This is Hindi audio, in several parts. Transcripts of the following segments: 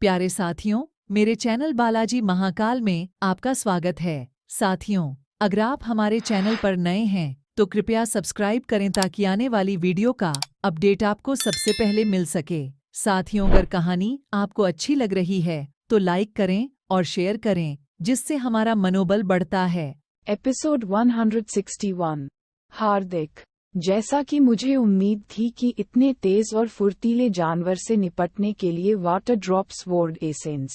प्यारे साथियों, मेरे चैनल बालाजी महाकाल में आपका स्वागत है। साथियों, अगर आप हमारे चैनल पर नए हैं तो कृपया सब्सक्राइब करें ताकि आने वाली वीडियो का अपडेट आपको सबसे पहले मिल सके। साथियों, अगर कहानी आपको अच्छी लग रही है तो लाइक करें और शेयर करें, जिससे हमारा मनोबल बढ़ता है। एपिसोड 161। हार्दिक। जैसा कि मुझे उम्मीद थी कि इतने तेज और फुर्तीले जानवर से निपटने के लिए वाटर ड्रॉप स्वॉर्ड एसेंस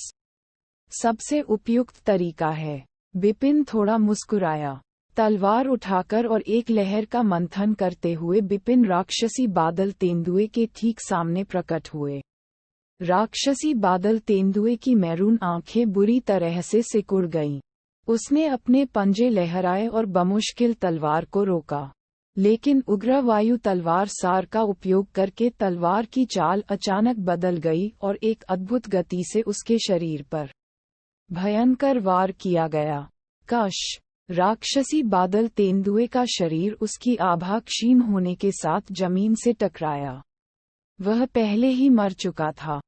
सबसे उपयुक्त तरीका है। बिपिन थोड़ा मुस्कुराया। तलवार उठाकर और एक लहर का मंथन करते हुए बिपिन राक्षसी बादल तेंदुए के ठीक सामने प्रकट हुए। राक्षसी बादल तेंदुए की मैरून आंखें बुरी तरह से सिकुड़ गईं। उसने अपने पंजे लहराए और बमुश्किल तलवार को रोका, लेकिन उग्र वायु तलवार सार का उपयोग करके तलवार की चाल अचानक बदल गई और एक अद्भुत गति से उसके शरीर पर भयंकर वार किया गया। कश! राक्षसी बादल तेंदुए का शरीर उसकी आभा क्षीण होने के साथ जमीन से टकराया। वह पहले ही मर चुका था।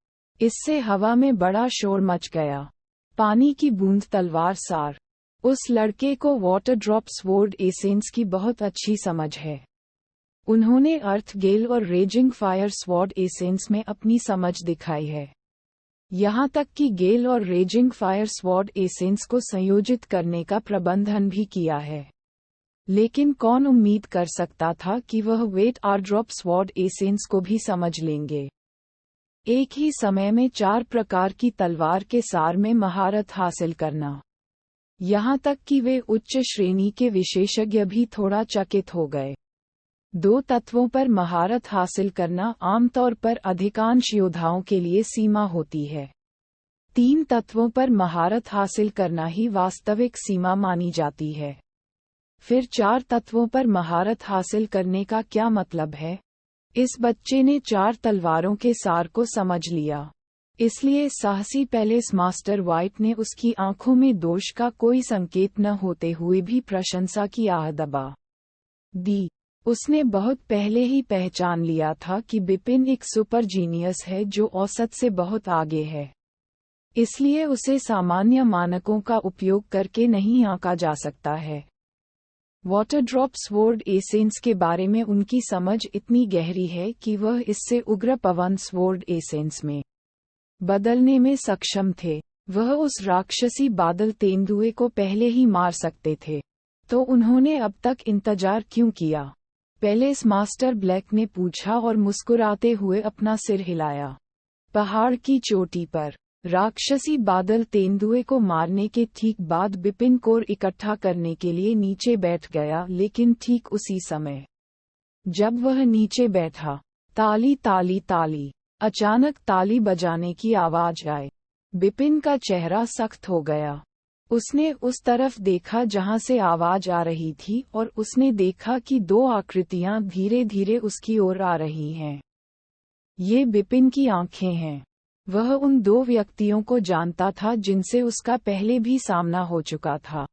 इससे हवा में बड़ा शोर मच गया। पानी की बूंद तलवार सार। उस लड़के को वाटर ड्रॉप स्वॉर्ड एसेंस की बहुत अच्छी समझ है। उन्होंने अर्थ गेल और रेजिंग फायर स्वॉर्ड एसेंस में अपनी समझ दिखाई है। यहाँ तक कि गेल और रेजिंग फायर स्वॉर्ड एसेंस को संयोजित करने का प्रबंधन भी किया है। लेकिन कौन उम्मीद कर सकता था कि वह weight or drop sword essence को भी समझ लेंगे। एक ही समय में 4 प्रकार की तलवार के सार में महारत हासिल करना। यहाँ तक कि वे उच्च श्रेणी के विशेषज्ञ भी थोड़ा चकित हो गए। 2 तत्वों पर महारत हासिल करना आमतौर पर अधिकांश योद्धाओं के लिए सीमा होती है। 3 तत्वों पर महारत हासिल करना ही वास्तविक सीमा मानी जाती है। फिर 4 तत्वों पर महारत हासिल करने का क्या मतलब है? इस बच्चे ने 4 तलवारों के सार को समझ लिया। इसलिए साहसी पैलेस मास्टर व्हाइट ने उसकी आंखों में दोष का कोई संकेत न होते हुए भी प्रशंसा की आह दबा दी। उसने बहुत पहले ही पहचान लिया था कि बिपिन एक सुपर जीनियस है जो औसत से बहुत आगे है। इसलिए उसे सामान्य मानकों का उपयोग करके नहीं आंका जा सकता है। वाटर ड्रॉप स्वॉर्ड एसेंस के बारे में उनकी समझ इतनी गहरी है कि वह इससे उग्र पवन स्वॉर्ड एसेंस में बदलने में सक्षम थे। वह उस राक्षसी बादल तेंदुए को पहले ही मार सकते थे, तो उन्होंने अब तक इंतजार क्यों किया? पैलेस मास्टर ब्लैक ने पूछा और मुस्कुराते हुए अपना सिर हिलाया। पहाड़ की चोटी पर राक्षसी बादल तेंदुए को मारने के ठीक बाद बिपिन कोर इकट्ठा करने के लिए नीचे बैठ गया, लेकिन ठीक उसी समय जब वह नीचे बैठा, ताली ताली ताली, अचानक ताली बजाने की आवाज आई। बिपिन का चेहरा सख्त हो गया। उसने उस तरफ देखा जहां से आवाज आ रही थी और उसने देखा कि 2 आकृतियां धीरे धीरे उसकी ओर आ रही हैं। ये बिपिन की आंखें हैं। वह उन 2 व्यक्तियों को जानता था जिनसे उसका पहले भी सामना हो चुका था।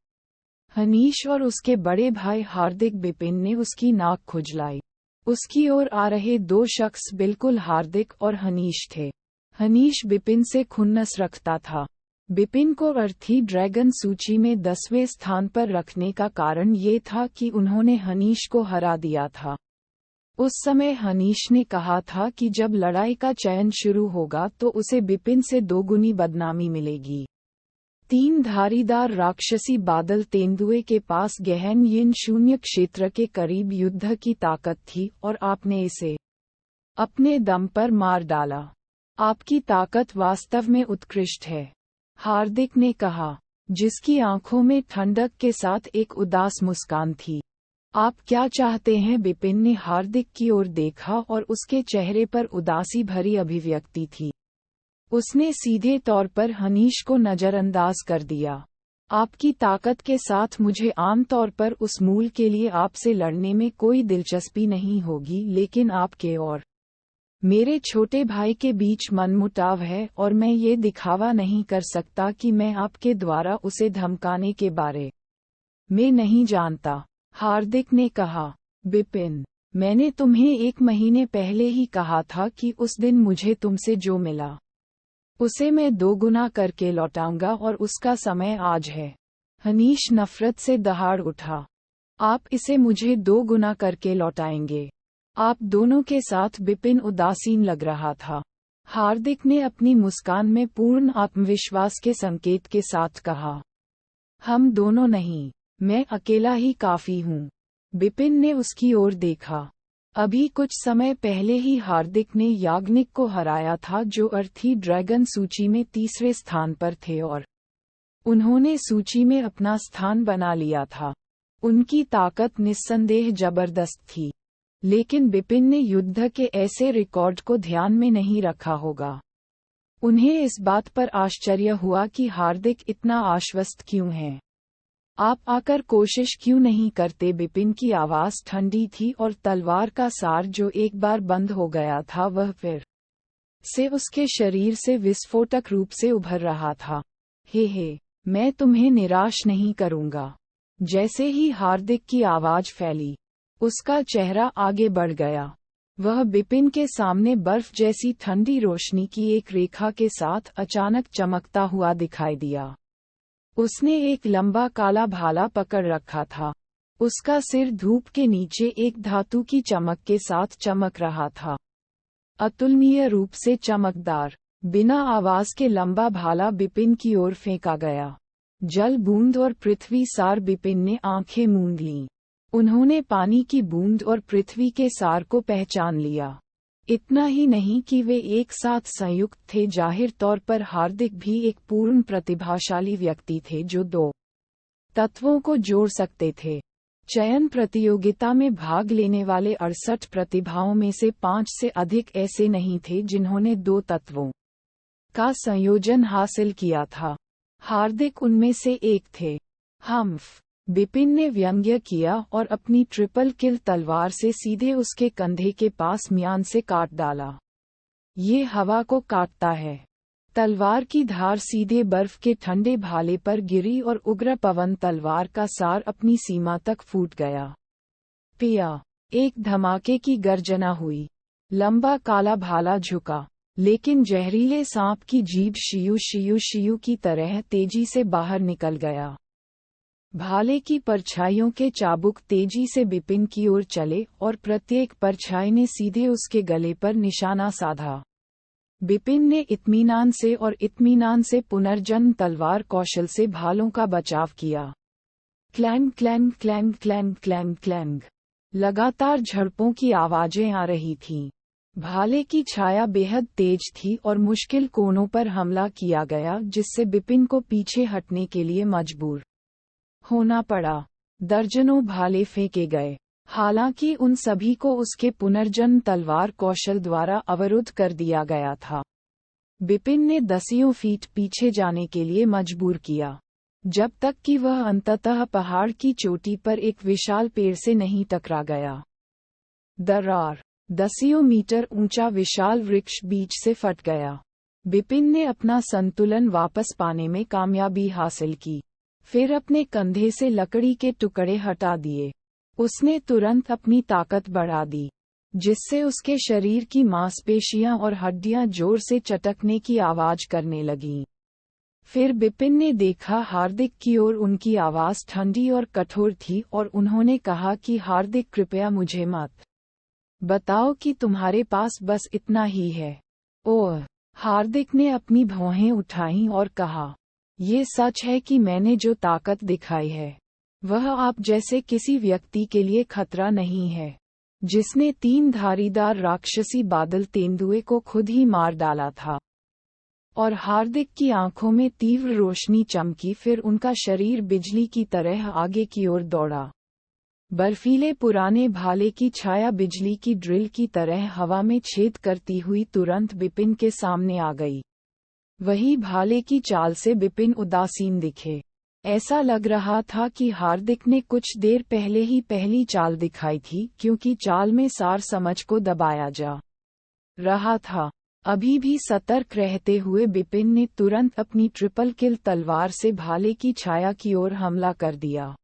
हनीश और उसके बड़े भाई हार्दिक। बिपिन ने उसकी नाक खुजलाई। उसकी ओर आ रहे 2 शख्स बिल्कुल हार्दिक और हनीश थे। हनीश बिपिन से खुन्नस रखता था। बिपिन को अर्थी ड्रैगन सूची में 10वें स्थान पर रखने का कारण ये था कि उन्होंने हनीश को हरा दिया था। उस समय हनीश ने कहा था कि जब लड़ाई का चयन शुरू होगा तो उसे बिपिन से 2 गुनी बदनामी मिलेगी। 3 धारीदार राक्षसी बादल तेंदुए के पास गहन यिन शून्य क्षेत्र के करीब युद्ध की ताकत थी और आपने इसे अपने दम पर मार डाला। आपकी ताकत वास्तव में उत्कृष्ट है, हार्दिक ने कहा, जिसकी आंखों में ठंडक के साथ एक उदास मुस्कान थी। आप क्या चाहते हैं? बिपिन ने हार्दिक की ओर देखा और उसके चेहरे पर उदासी भरी अभिव्यक्ति थी। उसने सीधे तौर पर हनीश को नजरअंदाज कर दिया। आपकी ताकत के साथ मुझे आमतौर पर उस मूल के लिए आपसे लड़ने में कोई दिलचस्पी नहीं होगी, लेकिन आपके और मेरे छोटे भाई के बीच मनमुटाव है और मैं ये दिखावा नहीं कर सकता कि मैं आपके द्वारा उसे धमकाने के बारे में नहीं जानता, हार्दिक ने कहा। बिपिन, मैंने तुम्हें 1 महीने पहले ही कहा था कि उस दिन मुझे तुमसे जो मिला उसे मैं 2 गुना करके लौटाऊंगा और उसका समय आज है। हनीश नफरत से दहाड़ उठा। आप इसे मुझे 2 गुना करके लौटाएंगे? आप दोनों के साथ बिपिन उदासीन लग रहा था। हार्दिक ने अपनी मुस्कान में पूर्ण आत्मविश्वास के संकेत के साथ कहा, हम दोनों नहीं, मैं अकेला ही काफी हूँ। बिपिन ने उसकी ओर देखा। अभी कुछ समय पहले ही हार्दिक ने याग्निक को हराया था, जो अर्थी ड्रैगन सूची में तीसरे स्थान पर थे और उन्होंने सूची में अपना स्थान बना लिया था। उनकी ताकत निस्संदेह जबरदस्त थी, लेकिन बिपिन ने युद्ध के ऐसे रिकॉर्ड को ध्यान में नहीं रखा होगा। उन्हें इस बात पर आश्चर्य हुआ कि हार्दिक इतना आश्वस्त क्यों है। आप आकर कोशिश क्यों नहीं करते? बिपिन की आवाज ठंडी थी और तलवार का सार जो एक बार बंद हो गया था वह फिर से उसके शरीर से विस्फोटक रूप से उभर रहा था। हे, मैं तुम्हें निराश नहीं करूंगा। जैसे ही हार्दिक की आवाज फैली, उसका चेहरा आगे बढ़ गया। वह बिपिन के सामने बर्फ जैसी ठंडी रोशनी की एक रेखा के साथ अचानक चमकता हुआ दिखाई दिया। उसने एक लंबा काला भाला पकड़ रखा था। उसका सिर धूप के नीचे एक धातु की चमक के साथ चमक रहा था, अतुलनीय रूप से चमकदार। बिना आवाज के लंबा भाला बिपिन की ओर फेंका गया। जल बूंद और पृथ्वी सार। बिपिन ने आंखें मूंद लीं। उन्होंने पानी की बूंद और पृथ्वी के सार को पहचान लिया। इतना ही नहीं कि वे एक साथ संयुक्त थे, जाहिर तौर पर हार्दिक भी एक पूर्ण प्रतिभाशाली व्यक्ति थे जो 2 तत्वों को जोड़ सकते थे। चयन प्रतियोगिता में भाग लेने वाले 68 प्रतिभाओं में से 5 से अधिक ऐसे नहीं थे जिन्होंने 2 तत्वों का संयोजन हासिल किया था। हार्दिक उनमें से एक थे। हम्फ, बिपिन ने व्यंग्य किया और अपनी ट्रिपल किल तलवार से सीधे उसके कंधे के पास म्यान से काट डाला। ये हवा को काटता है। तलवार की धार सीधे बर्फ के ठंडे भाले पर गिरी और उग्र पवन तलवार का सार अपनी सीमा तक फूट गया। पिया, एक धमाके की गर्जना हुई। लंबा काला भाला झुका, लेकिन जहरीले सांप की जीभ शियू शियू शियू की तरह तेजी से बाहर निकल गया। भाले की परछाइयों के चाबुक तेजी से बिपिन की ओर चले और प्रत्येक परछाई ने सीधे उसके गले पर निशाना साधा। बिपिन ने इत्मीनान से पुनर्जन्म तलवार कौशल से भालों का बचाव किया। Clang clang clang clang clang clang, लगातार झड़पों की आवाजें आ रही थीं। भाले की छाया बेहद तेज थी और मुश्किल कोणों पर हमला किया गया, जिससे बिपिन को पीछे हटने के लिए मजबूर होना पड़ा। दर्जनों भाले फेंके गए, हालांकि उन सभी को उसके पुनर्जन्म तलवार कौशल द्वारा अवरुद्ध कर दिया गया था। बिपिन ने दसियों फीट पीछे जाने के लिए मजबूर किया, जब तक कि वह अंततः पहाड़ की चोटी पर एक विशाल पेड़ से नहीं टकरा गया। दरार, दसियों मीटर ऊंचा विशाल वृक्ष बीच से फट गया। बिपिन ने अपना संतुलन वापस पाने में कामयाबी हासिल की, फिर अपने कंधे से लकड़ी के टुकड़े हटा दिए। उसने तुरंत अपनी ताकत बढ़ा दी, जिससे उसके शरीर की मांसपेशियां और हड्डियां जोर से चटकने की आवाज करने लगीं। फिर बिपिन ने देखा हार्दिक की ओर। उनकी आवाज ठंडी और कठोर थी और उन्होंने कहा कि हार्दिक, कृपया मुझे मत बताओ कि तुम्हारे पास बस इतना ही है। ओह! हार्दिक ने अपनी भौहें उठाईं और कहा, ये सच है कि मैंने जो ताकत दिखाई है वह आप जैसे किसी व्यक्ति के लिए खतरा नहीं है, जिसने 3 धारीदार राक्षसी बादल तेंदुए को खुद ही मार डाला था। और हार्दिक की आंखों में तीव्र रोशनी चमकी, फिर उनका शरीर बिजली की तरह आगे की ओर दौड़ा। बर्फीले पुराने भाले की छाया बिजली की ड्रिल की तरह हवा में छेद करती हुई तुरंत बिपिन के सामने आ गई। वही भाले की चाल से बिपिन उदासीन दिखे। ऐसा लग रहा था कि हार्दिक ने कुछ देर पहले ही पहली चाल दिखाई थी, क्योंकि चाल में सार समझ को दबाया जा रहा था। अभी भी सतर्क रहते हुए बिपिन ने तुरंत अपनी ट्रिपल किल तलवार से भाले की छाया की ओर हमला कर दिया।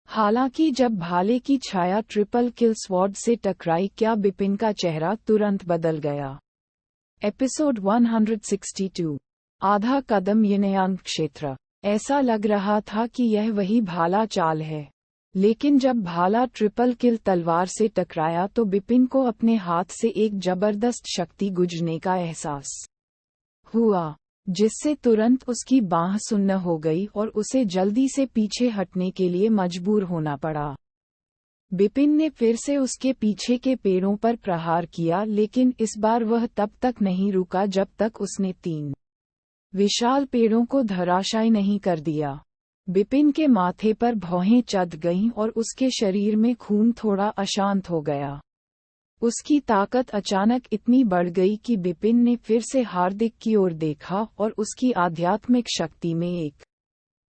हालांकि जब भाले की छाया ट्रिपल किल स्वॉर्ड से टकराई, क्या बिपिन का चेहरा तुरंत बदल गया। एपिसोड 162। आधा कदम यिनयांग क्षेत्र। ऐसा लग रहा था कि यह वही भाला चाल है, लेकिन जब भाला ट्रिपल किल तलवार से टकराया तो बिपिन को अपने हाथ से एक जबरदस्त शक्ति गुजरने का एहसास हुआ, जिससे तुरंत उसकी बांह सुन्न हो गई और उसे जल्दी से पीछे हटने के लिए मजबूर होना पड़ा। बिपिन ने फिर से उसके पीछे के पेड़ों पर प्रहार किया, लेकिन इस बार वह तब तक नहीं रुका जब तक उसने 3 विशाल पेड़ों को धराशायी नहीं कर दिया। बिपिन के माथे पर भौहें चढ़ गईं और उसके शरीर में खून थोड़ा अशांत हो गया। उसकी ताकत अचानक इतनी बढ़ गई कि बिपिन ने फिर से हार्दिक की ओर देखा और उसकी आध्यात्मिक शक्ति में एक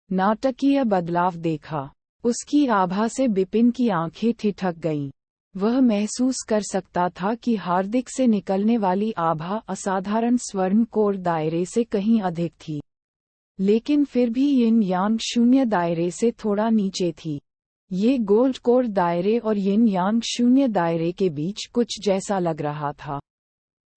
नाटकीय बदलाव देखा। उसकी आभा से बिपिन की आंखें ठिठक गईं। वह महसूस कर सकता था कि हार्दिक से निकलने वाली आभा असाधारण स्वर्ण कोर दायरे से कहीं अधिक थी, लेकिन फिर भी यिन यांग शून्य दायरे से थोड़ा नीचे थी। ये गोल्ड कोर दायरे और यिन यांग शून्य दायरे के बीच कुछ जैसा लग रहा था।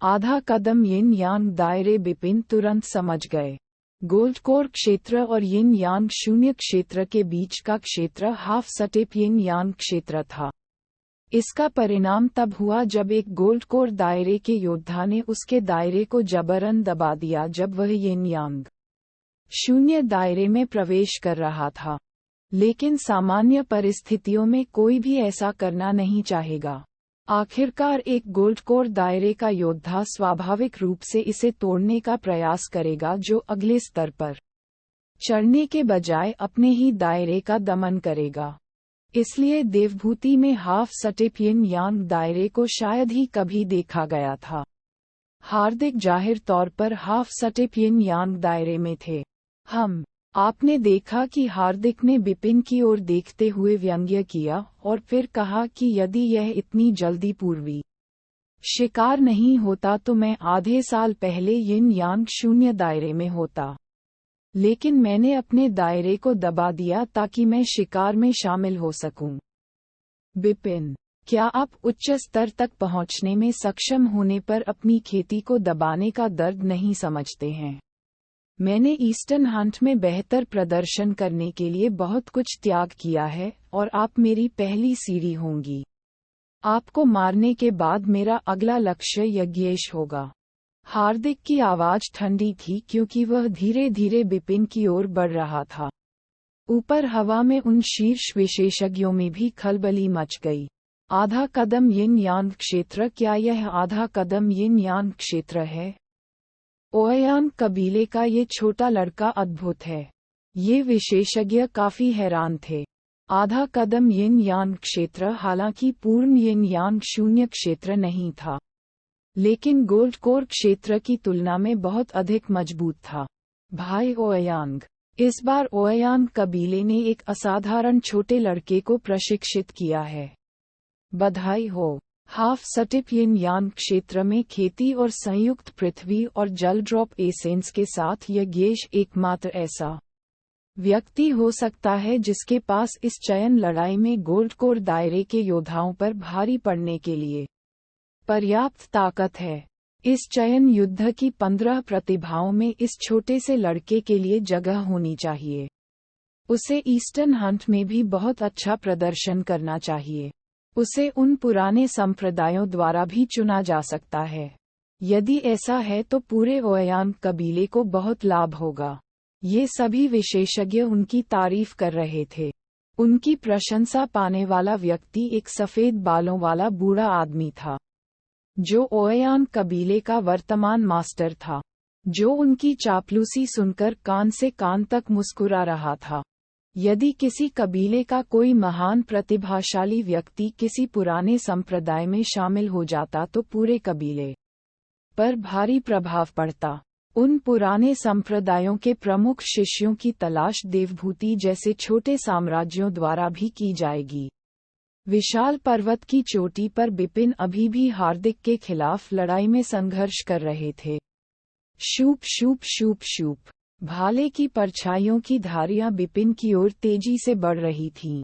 आधा कदम यिन यांग दायरे। बिपिन तुरंत समझ गए। गोल्ड कोर क्षेत्र और यिन यांग शून्य क्षेत्र के बीच का क्षेत्र हाफ सटेप यिन यांग क्षेत्र था। इसका परिणाम तब हुआ जब एक गोल्ड कोर दायरे के योद्धा ने उसके दायरे को जबरन दबा दिया जब वह यिन यांग शून्य दायरे में प्रवेश कर रहा था। लेकिन सामान्य परिस्थितियों में कोई भी ऐसा करना नहीं चाहेगा। आखिरकार एक गोल्ड कोर दायरे का योद्धा स्वाभाविक रूप से इसे तोड़ने का प्रयास करेगा, जो अगले स्तर पर चढ़ने के बजाय अपने ही दायरे का दमन करेगा। इसलिए देवभूति में हाफ सटेप यिन यांग दायरे को शायद ही कभी देखा गया था। हार्दिक जाहिर तौर पर हाफ सटेप यिन यांग दायरे में थे। आपने देखा कि हार्दिक ने बिपिन की ओर देखते हुए व्यंग्य किया और फिर कहा कि यदि यह इतनी जल्दी पूर्वी शिकार नहीं होता तो मैं आधे साल पहले यिन यांग शून्य दायरे में होता, लेकिन मैंने अपने दायरे को दबा दिया ताकि मैं शिकार में शामिल हो सकूं। बिपिन, क्या आप उच्च स्तर तक पहुंचने में सक्षम होने पर अपनी खेती को दबाने का दर्द नहीं समझते हैं? मैंने ईस्टर्न हंट में बेहतर प्रदर्शन करने के लिए बहुत कुछ त्याग किया है और आप मेरी पहली सीढ़ी होंगी। आपको मारने के बाद मेरा अगला लक्ष्य यज्ञेश होगा। हार्दिक की आवाज ठंडी थी क्योंकि वह धीरे धीरे बिपिन की ओर बढ़ रहा था। ऊपर हवा में उन शीर्ष विशेषज्ञों में भी खलबली मच गई। आधा कदम यिन यांग क्षेत्र। क्या यह आधा कदम यिन यांग क्षेत्र है? ओयांग कबीले का ये छोटा लड़का अद्भुत है। ये विशेषज्ञ काफी हैरान थे। आधा कदम यिन यांग क्षेत्र हालांकि पूर्ण यिन यांग शून्य क्षेत्र नहीं था, लेकिन गोल्ड कोर क्षेत्र की तुलना में बहुत अधिक मजबूत था। भाई ओयांग, इस बार ओयांग कबीले ने एक असाधारण छोटे लड़के को प्रशिक्षित किया है। बधाई हो। हाफ सटेप यिन यांग क्षेत्र में खेती और संयुक्त पृथ्वी और जल ड्रॉप एसेंस के साथ यज्ञेश एकमात्र ऐसा व्यक्ति हो सकता है जिसके पास इस चयन लड़ाई में गोल्ड कोर दायरे के योद्धाओं पर भारी पड़ने के लिए पर्याप्त ताकत है। इस चयन युद्ध की 15 प्रतिभाओं में इस छोटे से लड़के के लिए जगह होनी चाहिए। उसे ईस्टर्न हंट में भी बहुत अच्छा प्रदर्शन करना चाहिए। उसे उन पुराने संप्रदायों द्वारा भी चुना जा सकता है। यदि ऐसा है तो पूरे ओयांग कबीले को बहुत लाभ होगा। ये सभी विशेषज्ञ उनकी तारीफ कर रहे थे। उनकी प्रशंसा पाने वाला व्यक्ति एक सफेद बालों वाला बूढ़ा आदमी था, जो ओयांग कबीले का वर्तमान मास्टर था, जो उनकी चापलूसी सुनकर कान से कान तक मुस्कुरा रहा था। यदि किसी कबीले का कोई महान प्रतिभाशाली व्यक्ति किसी पुराने संप्रदाय में शामिल हो जाता तो पूरे कबीले पर भारी प्रभाव पड़ता। उन पुराने संप्रदायों के प्रमुख शिष्यों की तलाश देवभूति जैसे छोटे साम्राज्यों द्वारा भी की जाएगी। विशाल पर्वत की चोटी पर बिपिन अभी भी हार्दिक के खिलाफ लड़ाई में संघर्ष कर रहे थे। Soup soup soup soup. भाले की परछाइयों की धारियां बिपिन की ओर तेजी से बढ़ रही थीं।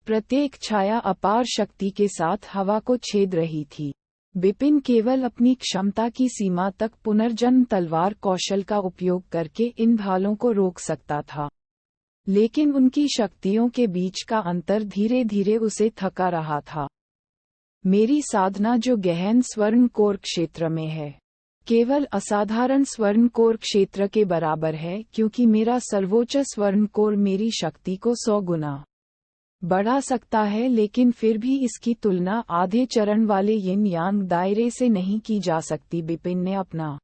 प्रत्येक छाया अपार शक्ति के साथ हवा को छेद रही थी। बिपिन केवल अपनी क्षमता की सीमा तक पुनर्जन्म तलवार कौशल का उपयोग करके इन भालों को रोक सकता था, लेकिन उनकी शक्तियों के बीच का अंतर धीरे धीरे उसे थका रहा था। मेरी साधना जो गहन स्वर्ण कोर क्षेत्र में है, केवल असाधारण स्वर्ण कोर क्षेत्र के बराबर है, क्योंकि मेरा सर्वोच्च स्वर्ण कोर मेरी शक्ति को 100 गुना बढ़ा सकता है, लेकिन फिर भी इसकी तुलना आधे चरण वाले यिन यांग दायरे से नहीं की जा सकती। बिपिन ने अपना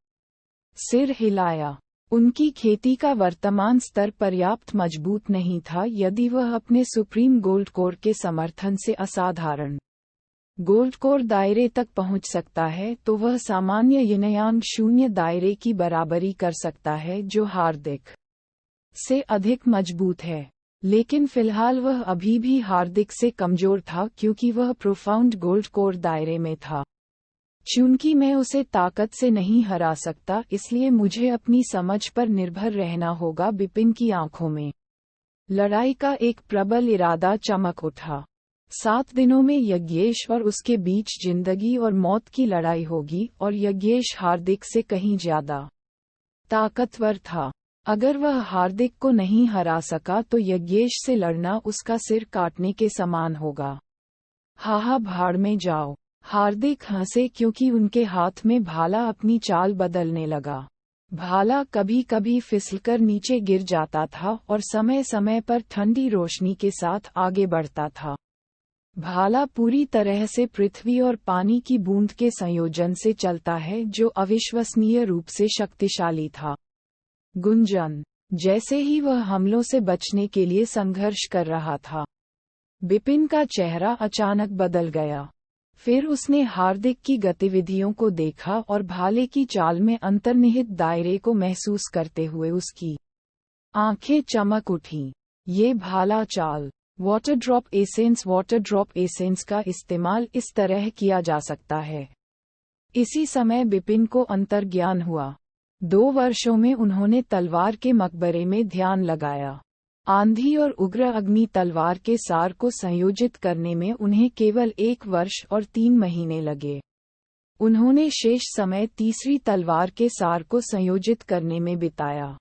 सिर हिलाया। उनकी खेती का वर्तमान स्तर पर्याप्त मजबूत नहीं था। यदि वह अपने सुप्रीम गोल्ड कोर के समर्थन से असाधारण गोल्ड कोर दायरे तक पहुंच सकता है, तो वह सामान्य यिनयांग शून्य दायरे की बराबरी कर सकता है, जो हार्दिक से अधिक मजबूत है। लेकिन फिलहाल वह अभी भी हार्दिक से कमजोर था, क्योंकि वह प्रोफाउंड गोल्ड कोर दायरे में था। चूंकि मैं उसे ताकत से नहीं हरा सकता, इसलिए मुझे अपनी समझ पर निर्भर रहना होगा। बिपिन की आंखों में लड़ाई का एक प्रबल इरादा चमक उठा। 7 दिनों में यज्ञेश और उसके बीच जिंदगी और मौत की लड़ाई होगी, और यज्ञेश हार्दिक से कहीं ज्यादा ताकतवर था। अगर वह हार्दिक को नहीं हरा सका, तो यज्ञेश से लड़ना उसका सिर काटने के समान होगा। हाहा, भाड़ में जाओ। हार्दिक हंसे, क्योंकि उनके हाथ में भाला अपनी चाल बदलने लगा। भाला कभी कभी फिसलकर नीचे गिर जाता था और समय समय पर ठंडी रोशनी के साथ आगे बढ़ता था। भाला पूरी तरह से पृथ्वी और पानी की बूंद के संयोजन से चलता है, जो अविश्वसनीय रूप से शक्तिशाली था। गुंजन। जैसे ही वह हमलों से बचने के लिए संघर्ष कर रहा था, बिपिन का चेहरा अचानक बदल गया। फिर उसने हार्दिक की गतिविधियों को देखा और भाले की चाल में अंतर्निहित दायरे को महसूस करते हुए उसकी आंखें चमक उठीं। ये भाला चाल। वाटर ड्रॉप एसेंस का इस्तेमाल इस तरह किया जा सकता है। इसी समय बिपिन को अंतर्ज्ञान हुआ। 2 वर्षों में उन्होंने तलवार के मकबरे में ध्यान लगाया। आंधी और उग्र अग्नि तलवार के सार को संयोजित करने में उन्हें केवल 1 वर्ष और 3 महीने लगे। उन्होंने शेष समय तीसरी तलवार के सार को संयोजित करने में बिताया।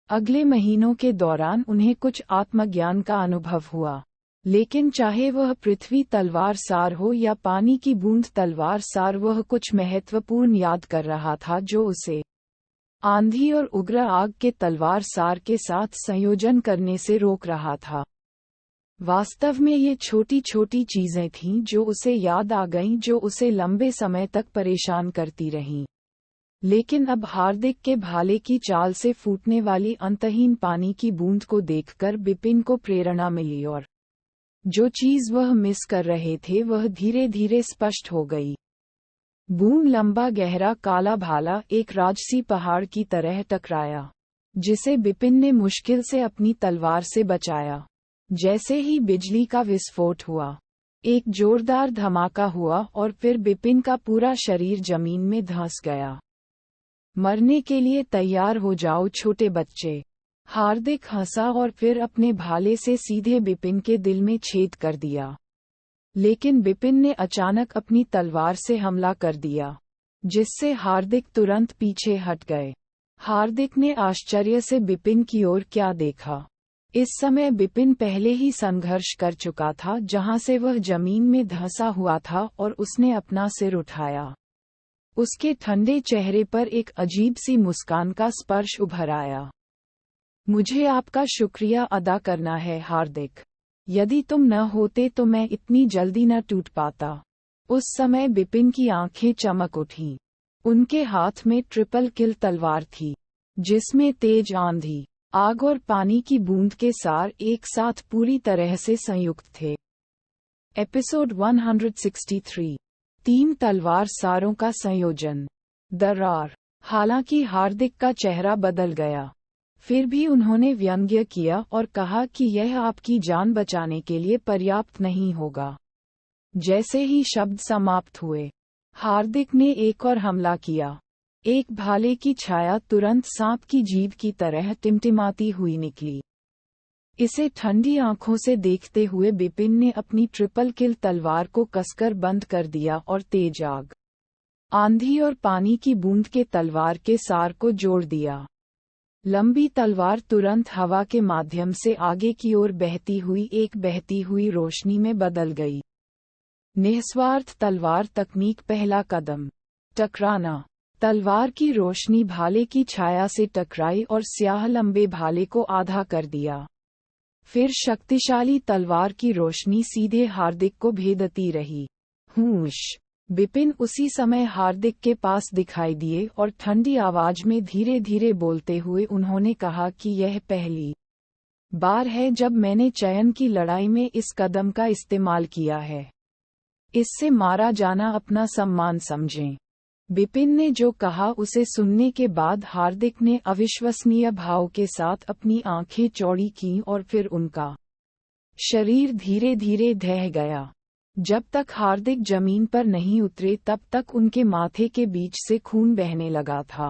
अगले महीनों के दौरान उन्हें कुछ आत्मज्ञान का अनुभव हुआ, लेकिन चाहे वह पृथ्वी तलवार सार हो या पानी की बूंद तलवार सार, वह कुछ महत्वपूर्ण याद कर रहा था जो उसे आंधी और उग्र आग के तलवार सार के साथ संयोजन करने से रोक रहा था। वास्तव में ये छोटी छोटी चीजें थीं जो उसे याद आ गईं, जो उसे लंबे समय तक परेशान करती रहीं। लेकिन अब हार्दिक के भाले की चाल से फूटने वाली अंतहीन पानी की बूंद को देखकर बिपिन को प्रेरणा मिली, और जो चीज वह मिस कर रहे थे वह धीरे धीरे स्पष्ट हो गई। बूंद लंबा गहरा काला भाला एक राजसी पहाड़ की तरह टकराया, जिसे बिपिन ने मुश्किल से अपनी तलवार से बचाया। जैसे ही बिजली का विस्फोट हुआ, एक जोरदार धमाका हुआ और फिर बिपिन का पूरा शरीर जमीन में धंस गया। मरने के लिए तैयार हो जाओ छोटे बच्चे। हार्दिक हंसा और फिर अपने भाले से सीधे बिपिन के दिल में छेद कर दिया। लेकिन बिपिन ने अचानक अपनी तलवार से हमला कर दिया, जिससे हार्दिक तुरंत पीछे हट गए। हार्दिक ने आश्चर्य से बिपिन की ओर क्या देखा। इस समय बिपिन पहले ही संघर्ष कर चुका था, जहां से वह जमीन में धंसा हुआ था, और उसने अपना सिर उठाया। उसके ठंडे चेहरे पर एक अजीब सी मुस्कान का स्पर्श उभर आया। मुझे आपका शुक्रिया अदा करना है हार्दिक। यदि तुम न होते तो मैं इतनी जल्दी न टूट पाता। उस समय बिपिन की आंखें चमक उठीं। उनके हाथ में ट्रिपल किल तलवार थी, जिसमें तेज आंधी, आग और पानी की बूंद के सार एक साथ पूरी तरह से संयुक्त थे। एपिसोड 163। 3 तलवार सारों का संयोजन। दरार। हालांकि हार्दिक का चेहरा बदल गया, फिर भी उन्होंने व्यंग्य किया और कहा कि यह आपकी जान बचाने के लिए पर्याप्त नहीं होगा। जैसे ही शब्द समाप्त हुए, हार्दिक ने एक और हमला किया। एक भाले की छाया तुरंत सांप की जीभ की तरह टिमटिमाती हुई निकली। इसे ठंडी आंखों से देखते हुए बिपिन ने अपनी ट्रिपल किल तलवार को कसकर बंद कर दिया और तेज आग, आंधी और पानी की बूंद के तलवार के सार को जोड़ दिया। लंबी तलवार तुरंत हवा के माध्यम से आगे की ओर बहती हुई रोशनी में बदल गई। निस्वार्थ तलवार तकनीक। पहला कदम, टकराना। तलवार की रोशनी भाले की छाया से टकराई और स्याह लंबे भाले को आधा कर दिया। फिर शक्तिशाली तलवार की रोशनी सीधे हार्दिक को भेदती रही। हूश! बिपिन उसी समय हार्दिक के पास दिखाई दिए और ठंडी आवाज में धीरे धीरे बोलते हुए उन्होंने कहा कि यह पहली बार है जब मैंने चयन की लड़ाई में इस कदम का इस्तेमाल किया है। इससे मारा जाना अपना सम्मान समझें। बिपिन ने जो कहा उसे सुनने के बाद हार्दिक ने अविश्वसनीय भाव के साथ अपनी आंखें चौड़ी कीं और फिर उनका शरीर धीरे धीरे ढह गया। जब तक हार्दिक जमीन पर नहीं उतरे तब तक उनके माथे के बीच से खून बहने लगा था।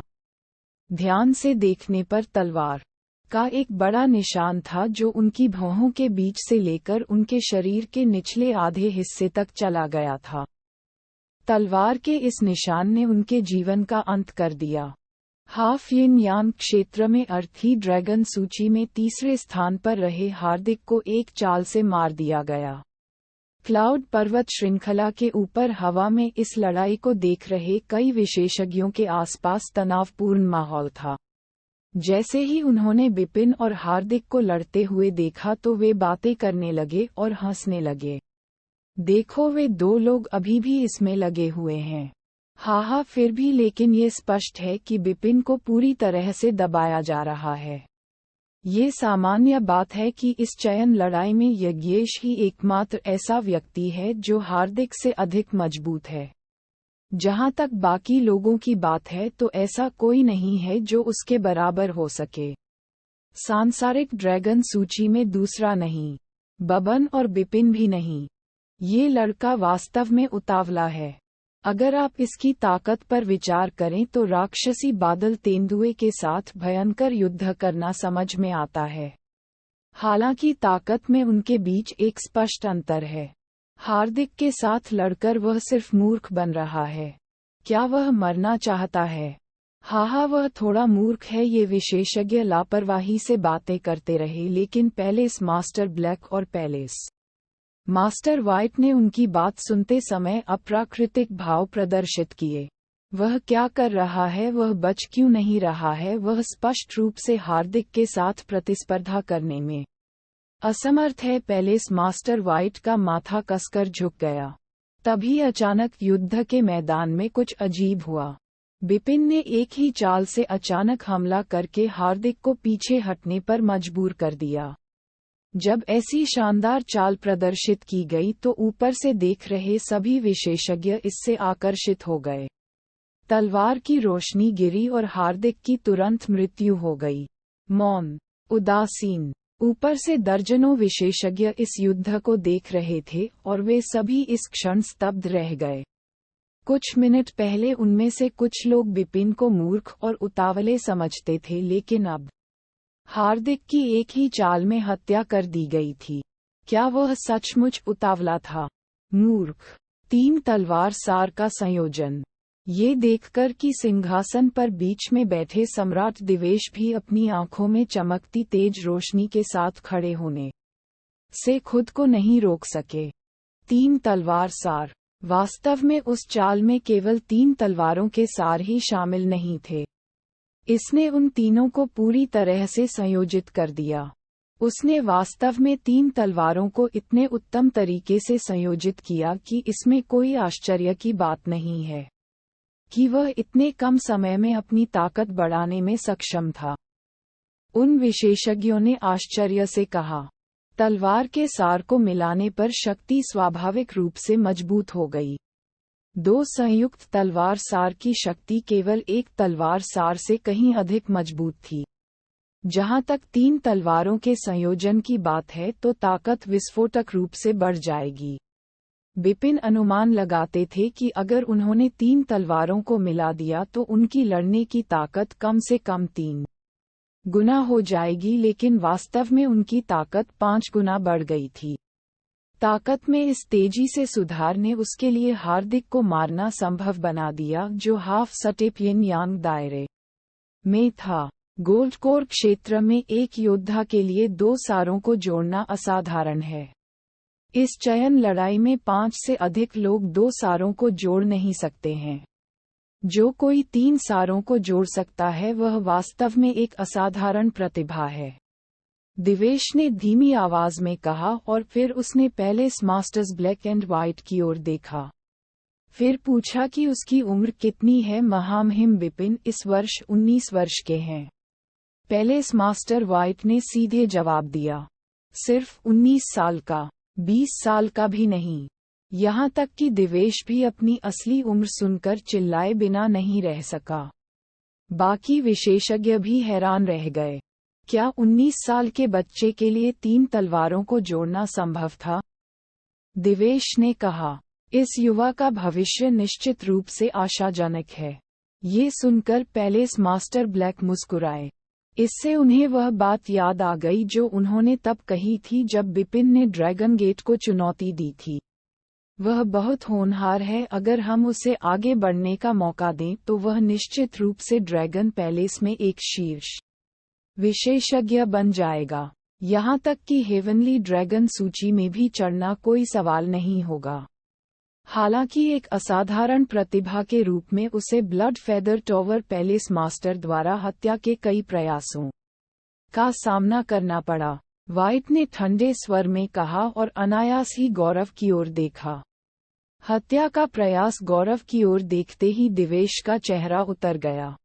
ध्यान से देखने पर तलवार का एक बड़ा निशान था जो उनकी भौहों के बीच से लेकर उनके शरीर के निचले आधे हिस्से तक चला गया था। तलवार के इस निशान ने उनके जीवन का अंत कर दिया। हाफ यिन यान क्षेत्र में अर्थी ड्रैगन सूची में तीसरे स्थान पर रहे हार्दिक को एक चाल से मार दिया गया। क्लाउड पर्वत श्रृंखला के ऊपर हवा में इस लड़ाई को देख रहे कई विशेषज्ञों के आसपास तनावपूर्ण माहौल था। जैसे ही उन्होंने बिपिन और हार्दिक को लड़ते हुए देखा तो वे बातें करने लगे और हंसने लगे। देखो, वे दो लोग अभी भी इसमें लगे हुए हैं। हाँ, फिर भी लेकिन ये स्पष्ट है कि बिपिन को पूरी तरह से दबाया जा रहा है। ये सामान्य बात है कि इस चयन लड़ाई में यज्ञेश ही एकमात्र ऐसा व्यक्ति है जो हार्दिक से अधिक मजबूत है। जहां तक बाकी लोगों की बात है तो ऐसा कोई नहीं है जो उसके बराबर हो सके। सांसारिक ड्रैगन सूची में दूसरा नहीं, बबन और बिपिन भी नहीं। ये लड़का वास्तव में उतावला है। अगर आप इसकी ताकत पर विचार करें तो राक्षसी बादल तेंदुए के साथ भयंकर युद्ध करना समझ में आता है। हालांकि ताकत में उनके बीच एक स्पष्ट अंतर है। हार्दिक के साथ लड़कर वह सिर्फ मूर्ख बन रहा है। क्या वह मरना चाहता है? हाँ, वह थोड़ा मूर्ख है। ये विशेषज्ञ लापरवाही से बातें करते रहे, लेकिन पैलेस मास्टर ब्लैक और पैलेस मास्टर व्हाइट ने उनकी बात सुनते समय अप्राकृतिक भाव प्रदर्शित किए। वह क्या कर रहा है? वह बच क्यों नहीं रहा है? वह स्पष्ट रूप से हार्दिक के साथ प्रतिस्पर्धा करने में असमर्थ है। पैलेस मास्टर व्हाइट का माथा कसकर झुक गया। तभी अचानक युद्ध के मैदान में कुछ अजीब हुआ। बिपिन ने एक ही चाल से अचानक हमला करके हार्दिक को पीछे हटने पर मजबूर कर दिया। जब ऐसी शानदार चाल प्रदर्शित की गई तो ऊपर से देख रहे सभी विशेषज्ञ इससे आकर्षित हो गए। तलवार की रोशनी गिरी और हार्दिक की तुरंत मृत्यु हो गई। मौन, उदासीन। ऊपर से दर्जनों विशेषज्ञ इस युद्ध को देख रहे थे और वे सभी इस क्षण स्तब्ध रह गए। कुछ मिनट पहले उनमें से कुछ लोग बिपिन को मूर्ख और उतावले समझते थे, लेकिन अब हार्दिक की एक ही चाल में हत्या कर दी गई थी। क्या वह सचमुच उतावला था? मूर्ख। 3 तलवार सार का संयोजन। ये देखकर कि सिंहासन पर बीच में बैठे सम्राट दिवेश भी अपनी आंखों में चमकती तेज रोशनी के साथ खड़े होने से खुद को नहीं रोक सके। 3 तलवार सार। वास्तव में उस चाल में केवल 3 तलवारों के सार ही शामिल नहीं थे। इसने उन तीनों को पूरी तरह से संयोजित कर दिया। उसने वास्तव में 3 तलवारों को इतने उत्तम तरीके से संयोजित किया कि इसमें कोई आश्चर्य की बात नहीं है कि वह इतने कम समय में अपनी ताकत बढ़ाने में सक्षम था। उन विशेषज्ञों ने आश्चर्य से कहा, तलवार के सार को मिलाने पर शक्ति स्वाभाविक रूप से मजबूत हो गई। 2 संयुक्त तलवार सार की शक्ति केवल एक तलवार सार से कहीं अधिक मजबूत थी। जहां तक 3 तलवारों के संयोजन की बात है तो ताकत विस्फोटक रूप से बढ़ जाएगी। बिपिन अनुमान लगाते थे कि अगर उन्होंने 3 तलवारों को मिला दिया तो उनकी लड़ने की ताकत कम से कम 3 गुना हो जाएगी, लेकिन वास्तव में उनकी ताकत 5 गुना बढ़ गई थी। ताकत में इस तेजी से सुधार ने उसके लिए हार्दिक को मारना संभव बना दिया, जो हाफ स्टेप यिन यांग दायरे में था। गोल्ड कोर क्षेत्र में एक योद्धा के लिए 2 सारों को जोड़ना असाधारण है। इस चयन लड़ाई में 5 से अधिक लोग 2 सारों को जोड़ नहीं सकते हैं। जो कोई 3 सारों को जोड़ सकता है वह वास्तव में एक असाधारण प्रतिभा है, दिवेश ने धीमी आवाज में कहा, और फिर उसने पहले मास्टर्स ब्लैक एंड व्हाइट की ओर देखा। फिर पूछा कि उसकी उम्र कितनी है। महामहिम बिपिन इस वर्ष 19 वर्ष के हैं। पहले मास्टर व्हाइट ने सीधे जवाब दिया, सिर्फ 19 साल का, 20 साल का भी नहीं। यहाँ तक कि दिवेश भी अपनी असली उम्र सुनकर चिल्लाए बिना नहीं रह सका। बाकी विशेषज्ञ भी हैरान रह गए। क्या 19 साल के बच्चे के लिए 3 तलवारों को जोड़ना संभव था? दिवेश ने कहा, इस युवा का भविष्य निश्चित रूप से आशाजनक है। ये सुनकर पैलेस मास्टर ब्लैक मुस्कुराए। इससे उन्हें वह बात याद आ गई जो उन्होंने तब कही थी जब बिपिन ने ड्रैगन गेट को चुनौती दी थी। वह बहुत होनहार है। अगर हम उसे आगे बढ़ने का मौका दें तो वह निश्चित रूप से ड्रैगन पैलेस में एक शीर्ष विशेषज्ञ बन जाएगा। यहाँ तक कि हेवनली ड्रैगन सूची में भी चढ़ना कोई सवाल नहीं होगा। हालांकि एक असाधारण प्रतिभा के रूप में उसे blood feather tower palace master द्वारा हत्या के कई प्रयासों का सामना करना पड़ा। व्हाइट ने ठंडे स्वर में कहा और अनायास ही गौरव की ओर देखा। हत्या का प्रयास। गौरव की ओर देखते ही दिवेश का चेहरा उतर गया।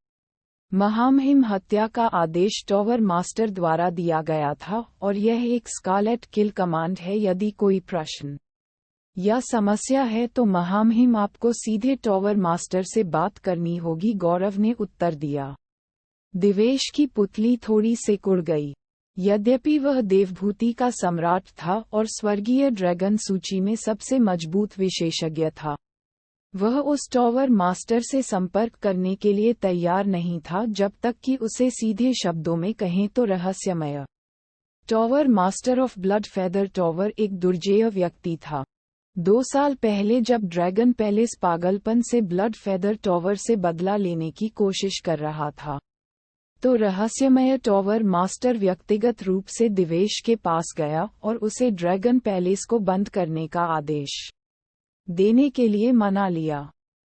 महामहिम हत्या का आदेश टॉवर मास्टर द्वारा दिया गया था और यह एक स्कारलेट किल कमांड है। यदि कोई प्रश्न या समस्या है तो महामहिम आपको सीधे टॉवर मास्टर से बात करनी होगी, गौरव ने उत्तर दिया। दिवेश की पुतली थोड़ी सिकुड़ गई। यद्यपि वह देवभूति का सम्राट था और स्वर्गीय ड्रैगन सूची में सबसे मजबूत विशेषज्ञ था, वह उस टॉवर मास्टर से संपर्क करने के लिए तैयार नहीं था जब तक कि उसे सीधे शब्दों में कहें तो रहस्यमय tower master of blood feather tower एक दुर्जेय व्यक्ति था। 2 साल पहले जब ड्रैगन पैलेस पागलपन से ब्लड फेदर टॉवर से बदला लेने की कोशिश कर रहा था, तो रहस्यमय टॉवर मास्टर व्यक्तिगत रूप से दिवेश के पास गया और उसे ड्रैगन पैलेस को बंद करने का आदेश देने के लिए मना लिया।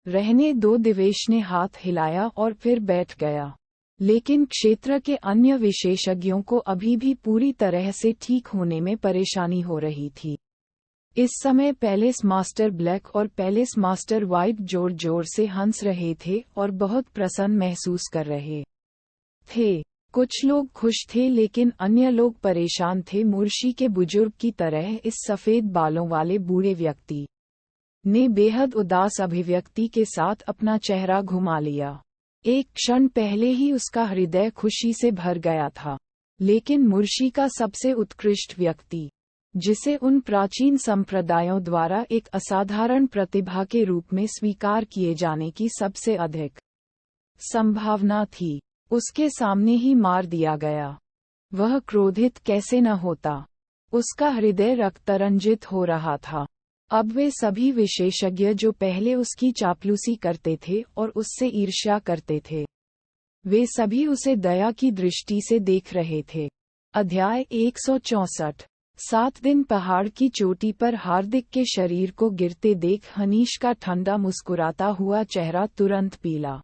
रहने दो, दिवेश ने हाथ हिलाया और फिर बैठ गया। लेकिन क्षेत्र के अन्य विशेषज्ञों को अभी भी पूरी तरह से ठीक होने में परेशानी हो रही थी। इस समय पैलेस मास्टर ब्लैक और पैलेस मास्टर व्हाइट जोर जोर से हंस रहे थे और बहुत प्रसन्न महसूस कर रहे थे। कुछ लोग खुश थे लेकिन अन्य लोग परेशान थे। मुर्शी के बुजुर्ग की तरह इस सफेद बालों वाले बूढ़े व्यक्ति ने बेहद उदास अभिव्यक्ति के साथ अपना चेहरा घुमा लिया। एक क्षण पहले ही उसका हृदय खुशी से भर गया था, लेकिन मुर्शी का सबसे उत्कृष्ट व्यक्ति, जिसे उन प्राचीन संप्रदायों द्वारा एक असाधारण प्रतिभा के रूप में स्वीकार किए जाने की सबसे अधिक संभावना थी, उसके सामने ही मार दिया गया। वह क्रोधित कैसे न होता। उसका हृदय रक्तरंजित हो रहा था। अब वे सभी विशेषज्ञ जो पहले उसकी चापलूसी करते थे और उससे ईर्ष्या करते थे, वे सभी उसे दया की दृष्टि से देख रहे थे। अध्याय 164। 7 दिन पहाड़ की चोटी पर हार्दिक के शरीर को गिरते देख हनीश का ठंडा मुस्कुराता हुआ चेहरा तुरंत पीला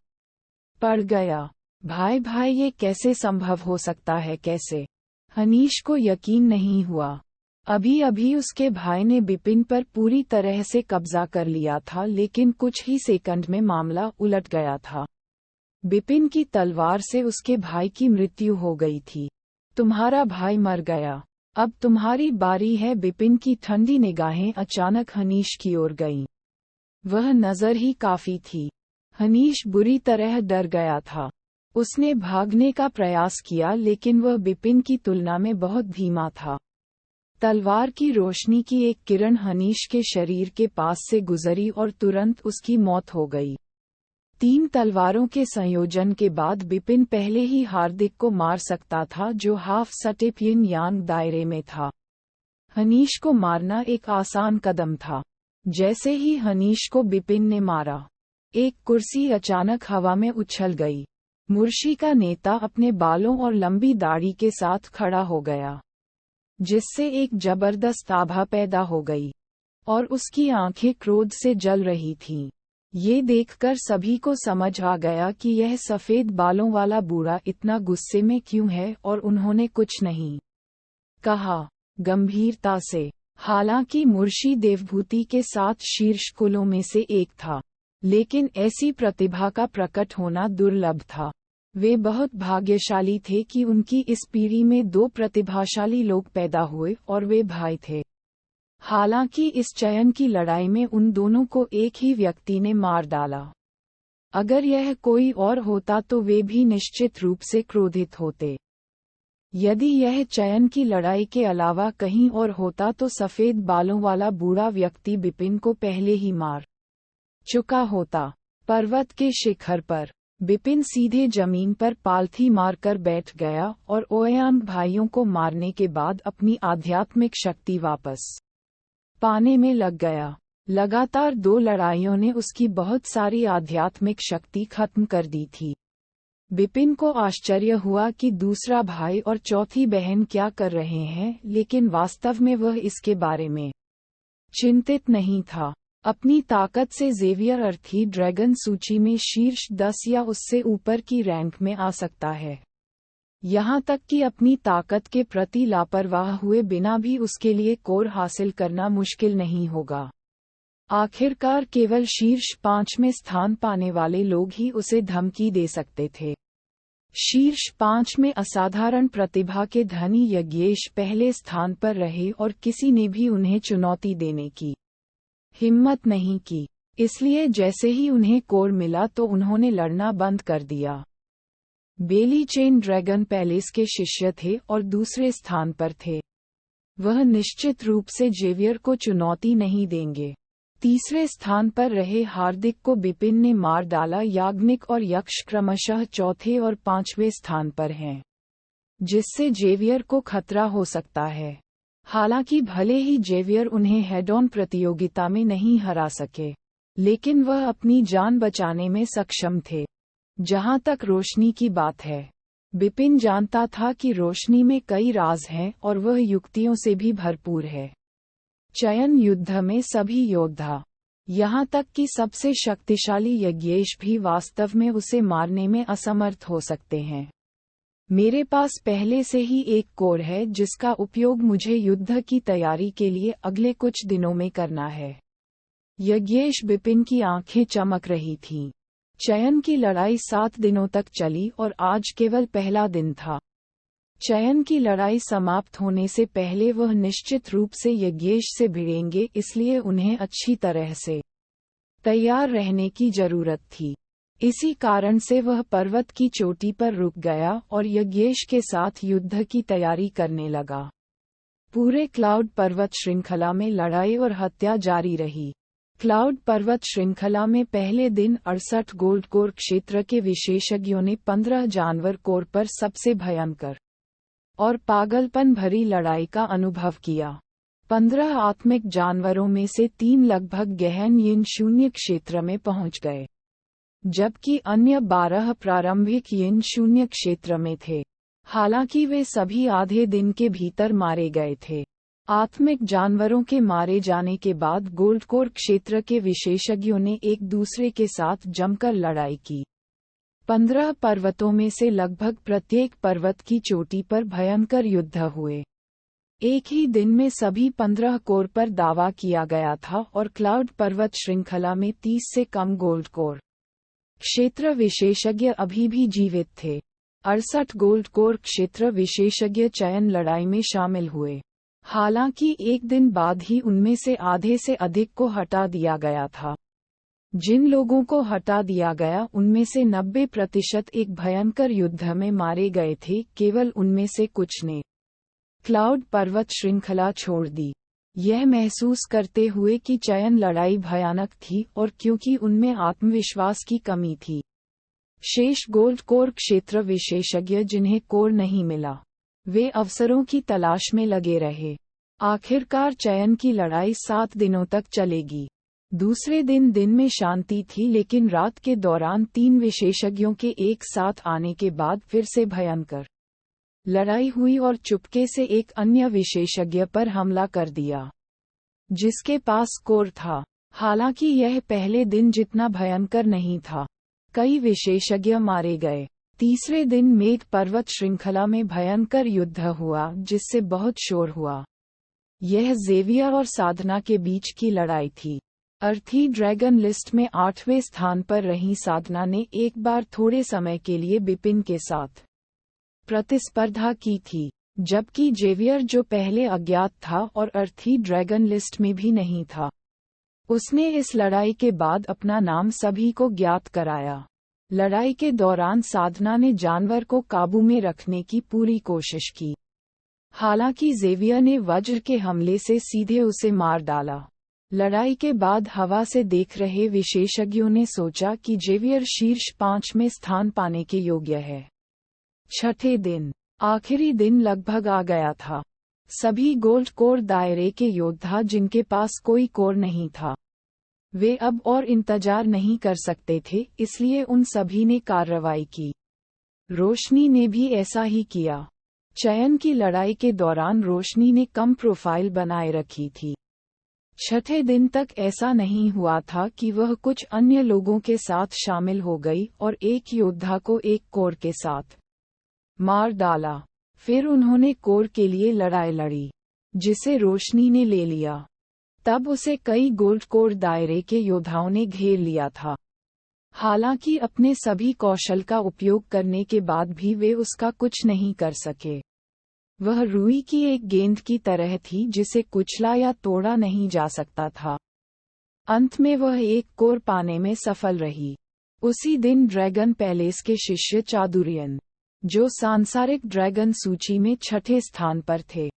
पड़ गया। भाई भाई, ये कैसे संभव हो सकता है? कैसे? हनीश को यकीन नहीं हुआ। अभी अभी उसके भाई ने बिपिन पर पूरी तरह से कब्जा कर लिया था, लेकिन कुछ ही सेकंड में मामला उलट गया था। बिपिन की तलवार से उसके भाई की मृत्यु हो गई थी। तुम्हारा भाई मर गया, अब तुम्हारी बारी है। बिपिन की ठंडी निगाहें अचानक हनीश की ओर गईं। वह नजर ही काफी थी। हनीश बुरी तरह डर गया था। उसने भागने का प्रयास किया लेकिन वह बिपिन की तुलना में बहुत धीमा था। तलवार की रोशनी की एक किरण हनीश के शरीर के पास से गुजरी और तुरंत उसकी मौत हो गई। 3 तलवारों के संयोजन के बाद बिपिन पहले ही हार्दिक को मार सकता था, जो हाफ स्टेप यिन यांग दायरे में था। हनीश को मारना एक आसान कदम था। जैसे ही हनीश को बिपिन ने मारा, एक कुर्सी अचानक हवा में उछल गई। मुर्शी का नेता अपने बालों और लंबी दाढ़ी के साथ खड़ा हो गया, जिससे एक जबरदस्त आभा पैदा हो गई, और उसकी आंखें क्रोध से जल रही थीं। ये देखकर सभी को समझ आ गया कि यह सफेद बालों वाला बूढ़ा इतना गुस्से में क्यों है, और उन्होंने कुछ नहीं कहा, गंभीरता से। हालांकि मुर्शी देवभूति के 7 शीर्ष कुलों में से एक था, लेकिन ऐसी प्रतिभा का प्रकट होना दुर्लभ था। वे बहुत भाग्यशाली थे कि उनकी इस पीढ़ी में 2 प्रतिभाशाली लोग पैदा हुए, और वे भाई थे। हालांकि इस चयन की लड़ाई में उन दोनों को एक ही व्यक्ति ने मार डाला। अगर यह कोई और होता तो वे भी निश्चित रूप से क्रोधित होते। यदि यह चयन की लड़ाई के अलावा कहीं और होता तो सफेद बालों वाला बूढ़ा व्यक्ति बिपिन को पहले ही मार चुका होता। पर्वत के शिखर पर बिपिन सीधे जमीन पर पालथी मारकर बैठ गया और ओयांग भाइयों को मारने के बाद अपनी आध्यात्मिक शक्ति वापस पाने में लग गया। लगातार 2 लड़ाइयों ने उसकी बहुत सारी आध्यात्मिक शक्ति खत्म कर दी थी। बिपिन को आश्चर्य हुआ कि दूसरा भाई और चौथी बहन क्या कर रहे हैं, लेकिन वास्तव में वह इसके बारे में चिंतित नहीं था। अपनी ताकत से ज़ेवियर अर्थी ड्रैगन सूची में शीर्ष 10 या उससे ऊपर की रैंक में आ सकता है। यहाँ तक कि अपनी ताकत के प्रति लापरवाह हुए बिना भी उसके लिए कोर हासिल करना मुश्किल नहीं होगा। आखिरकार केवल शीर्ष 5 में स्थान पाने वाले लोग ही उसे धमकी दे सकते थे। शीर्ष 5 में असाधारण प्रतिभा के धनी यज्ञेश पहले स्थान पर रहे और किसी ने भी उन्हें चुनौती देने की हिम्मत नहीं की। इसलिए जैसे ही उन्हें कोर मिला तो उन्होंने लड़ना बंद कर दिया। बेली चेन ड्रैगन पैलेस के शिष्य थे और दूसरे स्थान पर थे। वह निश्चित रूप से जेवियर को चुनौती नहीं देंगे। तीसरे स्थान पर रहे हार्दिक को बिपिन ने मार डाला। याग्निक और यक्ष क्रमशः चौथे और 5वें स्थान पर हैं, जिससे जेवियर को खतरा हो सकता है। हालांकि भले ही जेवियर उन्हें हेड ऑन प्रतियोगिता में नहीं हरा सके, लेकिन वह अपनी जान बचाने में सक्षम थे। जहां तक रोशनी की बात है, बिपिन जानता था कि रोशनी में कई राज हैं और वह युक्तियों से भी भरपूर है। चयन युद्ध में सभी योद्धा, यहाँ तक कि सबसे शक्तिशाली यज्ञेश भी वास्तव में उसे मारने में असमर्थ हो सकते हैं। मेरे पास पहले से ही एक कोर है जिसका उपयोग मुझे युद्ध की तैयारी के लिए अगले कुछ दिनों में करना है। यज्ञेश बिपिन की आंखें चमक रही थीं। चयन की लड़ाई 7 दिनों तक चली और आज केवल पहला दिन था। चयन की लड़ाई समाप्त होने से पहले वह निश्चित रूप से यज्ञेश से भिड़ेंगे, इसलिए उन्हें अच्छी तरह से तैयार रहने की जरूरत थी। इसी कारण से वह पर्वत की चोटी पर रुक गया और यज्ञेश के साथ युद्ध की तैयारी करने लगा। पूरे क्लाउड पर्वत श्रृंखला में लड़ाई और हत्या जारी रही। क्लाउड पर्वत श्रृंखला में पहले दिन 68 गोल्ड कोर क्षेत्र के विशेषज्ञों ने 15 जानवर कोर पर सबसे भयंकर और पागलपन भरी लड़ाई का अनुभव किया। 15 आत्मिक जानवरों में से 3 लगभग गहन यिन शून्य क्षेत्र में पहुंच गए, जबकि अन्य 12 प्रारंभिक यिन शून्य क्षेत्र में थे। हालांकि वे सभी आधे दिन के भीतर मारे गए थे। आत्मिक जानवरों के मारे जाने के बाद गोल्ड कोर क्षेत्र के विशेषज्ञों ने एक दूसरे के साथ जमकर लड़ाई की। 15 पर्वतों में से लगभग प्रत्येक पर्वत की चोटी पर भयंकर युद्ध हुए। एक ही दिन में सभी 15 कोर पर दावा किया गया था और क्लाउड पर्वत श्रृंखला में 30 से कम गोल्ड कोर क्षेत्र विशेषज्ञ अभी भी जीवित थे। 68 गोल्ड कोर क्षेत्र विशेषज्ञ चयन लड़ाई में शामिल हुए। हालांकि एक दिन बाद ही उनमें से आधे से अधिक को हटा दिया गया था। जिन लोगों को हटा दिया गया उनमें से 90% एक भयंकर युद्ध में मारे गए थे। केवल उनमें से कुछ ने क्लाउड पर्वत श्रृंखला छोड़ दी। यह महसूस करते हुए कि चयन लड़ाई भयानक थी और क्योंकि उनमें आत्मविश्वास की कमी थी। शेष गोल्ड कोर क्षेत्र विशेषज्ञ जिन्हें कोर नहीं मिला, वे अवसरों की तलाश में लगे रहे। आखिरकार चयन की लड़ाई 7 दिनों तक चलेगी। दूसरे दिन में शांति थी, लेकिन रात के दौरान 3 विशेषज्ञों के एक साथ आने के बाद फिर से भयंकर लड़ाई हुई और चुपके से एक अन्य विशेषज्ञ पर हमला कर दिया, जिसके पास कोर था। हालांकि यह पहले दिन जितना भयंकर नहीं था। कई विशेषज्ञ मारे गए। तीसरे दिन मेघ पर्वत श्रृंखला में भयंकर युद्ध हुआ, जिससे बहुत शोर हुआ। यह ज़ेवियर और साधना के बीच की लड़ाई थी। अर्थी ड्रैगन लिस्ट में 8वें स्थान पर रही साधना ने एक बार थोड़े समय के लिए बिपिन के साथ प्रतिस्पर्धा की थी, जबकि जेवियर, जो पहले अज्ञात था और अर्थी ड्रैगन लिस्ट में भी नहीं था, उसने इस लड़ाई के बाद अपना नाम सभी को ज्ञात कराया। लड़ाई के दौरान साधना ने जानवर को काबू में रखने की पूरी कोशिश की। हालांकि ज़ेवियर ने वज्र के हमले से सीधे उसे मार डाला। लड़ाई के बाद हवा से देख रहे विशेषज्ञों ने सोचा कि ज़ेवियर शीर्ष 5 में स्थान पाने के योग्य है। छठे दिन, आखिरी दिन लगभग आ गया था। सभी गोल्ड कोर दायरे के योद्धा जिनके पास कोई कोर नहीं था, वे अब और इंतजार नहीं कर सकते थे, इसलिए उन सभी ने कार्रवाई की। रोशनी ने भी ऐसा ही किया। चयन की लड़ाई के दौरान रोशनी ने कम प्रोफाइल बनाए रखी थी। छठे दिन तक ऐसा नहीं हुआ था कि वह कुछ अन्य लोगों के साथ शामिल हो गई और एक योद्धा को एक कोर के साथ मार डाला। फिर उन्होंने कोर के लिए लड़ाई लड़ी, जिसे रोशनी ने ले लिया। तब उसे कई गोल्ड कोर दायरे के योद्धाओं ने घेर लिया था। हालांकि अपने सभी कौशल का उपयोग करने के बाद भी वे उसका कुछ नहीं कर सके। वह रुई की एक गेंद की तरह थी जिसे कुचला या तोड़ा नहीं जा सकता था। अंत में वह एक कोर पाने में सफल रही। उसी दिन ड्रैगन पैलेस के शिष्य चादुर्यन, जो सांसारिक ड्रैगन सूची में 6ठे स्थान पर थे,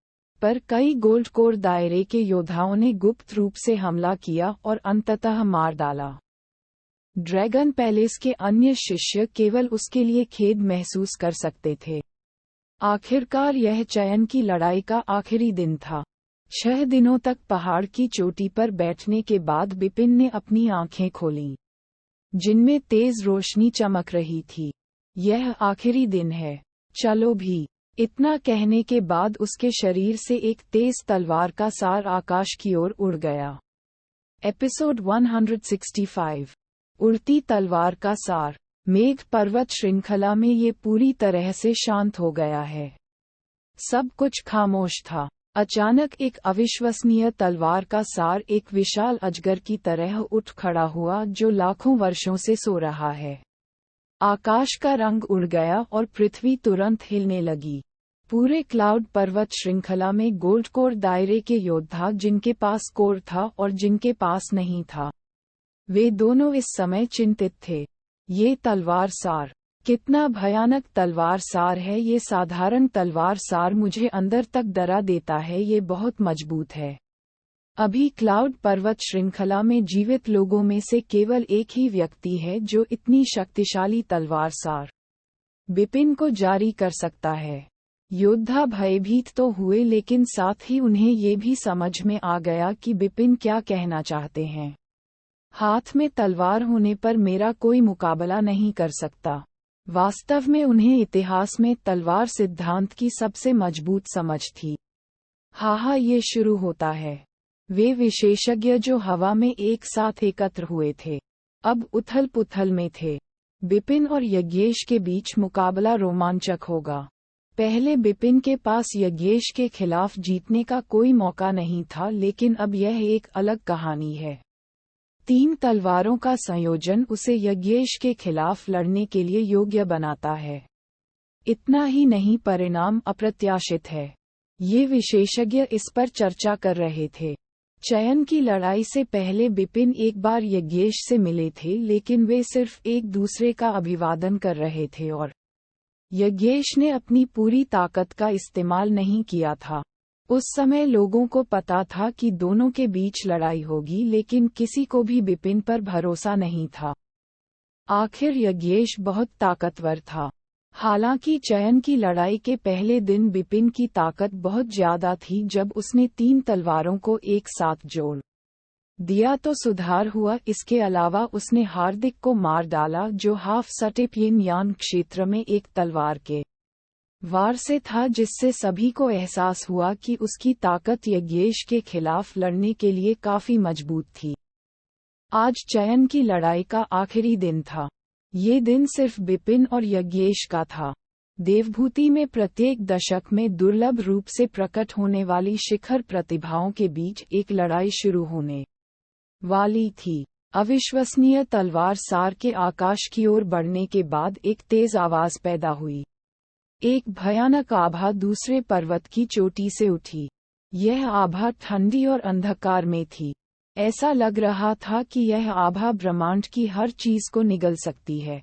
पर कई गोल्ड कोर दायरे के योद्धाओं ने गुप्त रूप से हमला किया और अंततः मार डाला। ड्रैगन पैलेस के अन्य शिष्य केवल उसके लिए खेद महसूस कर सकते थे। आखिरकार यह चयन की लड़ाई का आखिरी दिन था। 6 दिनों तक पहाड़ की चोटी पर बैठने के बाद बिपिन ने अपनी आंखें खोलीं, जिनमें तेज रोशनी चमक रही थी। यह आखिरी दिन है, चलो भी। इतना कहने के बाद उसके शरीर से एक तेज तलवार का सार आकाश की ओर उड़ गया। एपिसोड 165, उड़ती तलवार का सार। मेघ पर्वत श्रृंखला में ये पूरी तरह से शांत हो गया है। सब कुछ खामोश था। अचानक एक अविश्वसनीय तलवार का सार एक विशाल अजगर की तरह उठ खड़ा हुआ, जो लाखों वर्षों से सो रहा है। आकाश का रंग उड़ गया और पृथ्वी तुरंत हिलने लगी। पूरे क्लाउड पर्वत श्रृंखला में गोल्ड कोर दायरे के योद्धा, जिनके पास कोर था और जिनके पास नहीं था, वे दोनों इस समय चिंतित थे। ये तलवार सार, कितना भयानक तलवार सार है। ये साधारण तलवार सार मुझे अंदर तक डरा देता है। ये बहुत मजबूत है। अभी क्लाउड पर्वत श्रृंखला में जीवित लोगों में से केवल एक ही व्यक्ति है जो इतनी शक्तिशाली तलवार सार बिपिन को जारी कर सकता है। योद्धा भयभीत तो हुए, लेकिन साथ ही उन्हें ये भी समझ में आ गया कि बिपिन क्या कहना चाहते हैं। हाथ में तलवार होने पर मेरा कोई मुकाबला नहीं कर सकता। वास्तव में उन्हें इतिहास में तलवार सिद्धांत की सबसे मजबूत समझ थी। हाहा, ये शुरू होता है। वे विशेषज्ञ जो हवा में एक साथ एकत्र हुए थे, अब उथल पुथल में थे। बिपिन और यज्ञेश के बीच मुकाबला रोमांचक होगा। पहले बिपिन के पास यज्ञेश के खिलाफ जीतने का कोई मौका नहीं था, लेकिन अब यह एक अलग कहानी है। 3 तलवारों का संयोजन उसे यज्ञेश के खिलाफ लड़ने के लिए योग्य बनाता है। इतना ही नहीं, परिणाम अप्रत्याशित है। ये विशेषज्ञ इस पर चर्चा कर रहे थे। चयन की लड़ाई से पहले बिपिन एक बार यज्ञेश से मिले थे, लेकिन वे सिर्फ एक दूसरे का अभिवादन कर रहे थे और यज्ञेश ने अपनी पूरी ताकत का इस्तेमाल नहीं किया था। उस समय लोगों को पता था कि दोनों के बीच लड़ाई होगी, लेकिन किसी को भी बिपिन पर भरोसा नहीं था। आखिर यज्ञेश बहुत ताकतवर था। हालांकि चयन की लड़ाई के पहले दिन बिपिन की ताकत बहुत ज्यादा थी। जब उसने 3 तलवारों को एक साथ जोड़ दिया तो सुधार हुआ। इसके अलावा उसने हार्दिक को मार डाला, जो हाफ सटेपियन यान क्षेत्र में एक तलवार के वार से था, जिससे सभी को एहसास हुआ कि उसकी ताकत यज्ञेश के खिलाफ लड़ने के लिए काफी मजबूत थी। आज चयन की लड़ाई का आखिरी दिन था। ये दिन सिर्फ बिपिन और यज्ञेश का था। देवभूति में प्रत्येक दशक में दुर्लभ रूप से प्रकट होने वाली शिखर प्रतिभाओं के बीच एक लड़ाई शुरू होने वाली थी। अविश्वसनीय तलवार सार के आकाश की ओर बढ़ने के बाद एक तेज आवाज पैदा हुई। एक भयानक आभा दूसरे पर्वत की चोटी से उठी। यह आभा ठंडी और अंधकार में थी। ऐसा लग रहा था कि यह आभा ब्रह्मांड की हर चीज को निगल सकती है।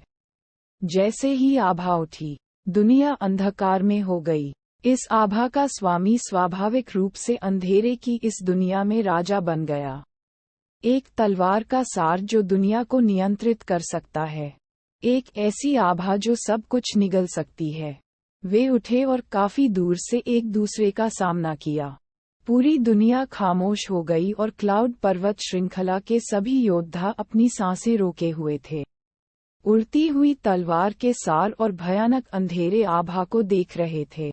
जैसे ही आभा उठी, दुनिया अंधकार में हो गई। इस आभा का स्वामी स्वाभाविक रूप से अंधेरे की इस दुनिया में राजा बन गया। एक तलवार का सार जो दुनिया को नियंत्रित कर सकता है। एक ऐसी आभा जो सब कुछ निगल सकती है। वे उठे और काफी दूर से एक दूसरे का सामना किया। पूरी दुनिया खामोश हो गई और क्लाउड पर्वत श्रृंखला के सभी योद्धा अपनी सांसें रोके हुए थे। उड़ती हुई तलवार के सार और भयानक अंधेरे आभा को देख रहे थे।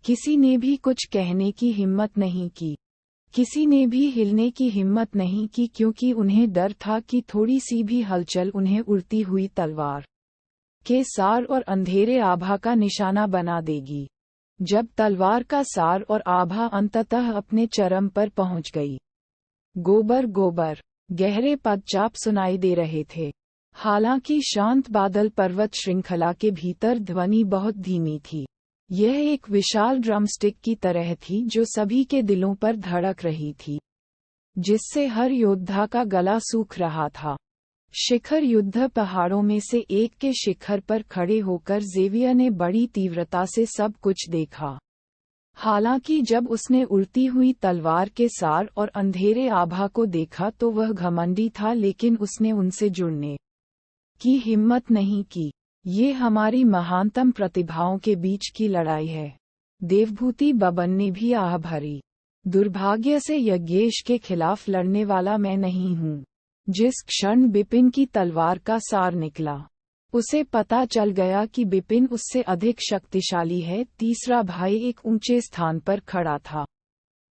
किसी ने भी कुछ कहने की हिम्मत नहीं की। किसी ने भी हिलने की हिम्मत नहीं की, क्योंकि उन्हें डर था कि थोड़ी सी भी हलचल उन्हें उड़ती हुई तलवार के सार और अंधेरे आभा का निशाना बना देगी। जब तलवार का सार और आभा अंततः अपने चरम पर पहुंच गई, गोबर गोबर गहरे पदचाप सुनाई दे रहे थे। हालांकि शांत बादल पर्वत श्रृंखला के भीतर ध्वनि बहुत धीमी थी। यह एक विशाल ड्रमस्टिक की तरह थी जो सभी के दिलों पर धड़क रही थी, जिससे हर योद्धा का गला सूख रहा था। शिखर युद्ध पहाड़ों में से एक के शिखर पर खड़े होकर ज़ेवियर ने बड़ी तीव्रता से सब कुछ देखा। हालांकि जब उसने उड़ती हुई तलवार के सार और अंधेरे आभा को देखा तो वह घमंडी था, लेकिन उसने उनसे जुड़ने की हिम्मत नहीं की। ये हमारी महानतम प्रतिभाओं के बीच की लड़ाई है। देवभूति बबन ने भी आह भरी। दुर्भाग्य से यज्ञेश के खिलाफ लड़ने वाला मैं नहीं हूँ। जिस क्षण बिपिन की तलवार का सार निकला, उसे पता चल गया कि बिपिन उससे अधिक शक्तिशाली है। तीसरा भाई एक ऊंचे स्थान पर खड़ा था।